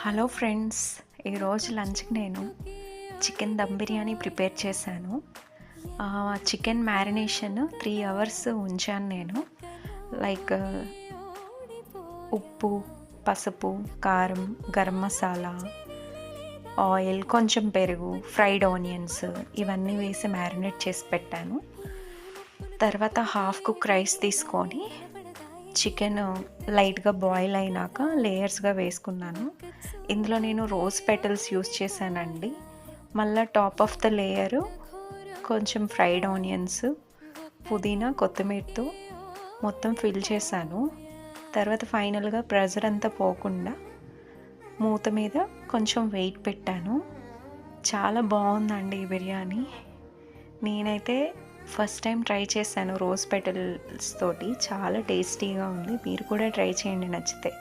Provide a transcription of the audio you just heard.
Hello friends, ఈరోజు లంచ్కి నేను చికెన్ దమ్ బిర్యానీ ప్రిపేర్ చేశాను. చికెన్ మ్యారినేషన్ 3 అవర్స్ ఉంచాను నేను. లైక్ ఉప్పు, పసుపు, కారం, గరం మసాలా, ఆయిల్, కొంచెం పెరుగు, ఫ్రైడ్ ఆనియన్స్ ఇవన్నీ వేసి మ్యారినేట్ చేసి పెట్టాను. తర్వాత హాఫ్ కుక్ రైస్ తీసుకొని చికెన్ లైట్గా బాయిల్ అయినాక లేయర్స్గా వేసుకున్నాను. ఇందులో నేను రోజ్ పెటల్స్ యూస్ చేశానండి. మళ్ళీ టాప్ ఆఫ్ ద లేయరు కొంచెం ఫ్రైడ్ ఆనియన్స్, పుదీనా, కొత్తిమీరతో మొత్తం ఫిల్ చేశాను. తర్వాత ఫైనల్గా ప్రెజర్ అంతా పోకుండా మూత మీద కొంచెం వెయిట్ పెట్టాను. చాలా బాగుందండి ఈ బిర్యానీ. నేనైతే ఫస్ట్ టైం ట్రై చేశాను రోజ్ పెటల్స్ తోటి. చాలా టేస్టీగా ఉంది. మీరు కూడా ట్రై చేయండి నచ్చితే.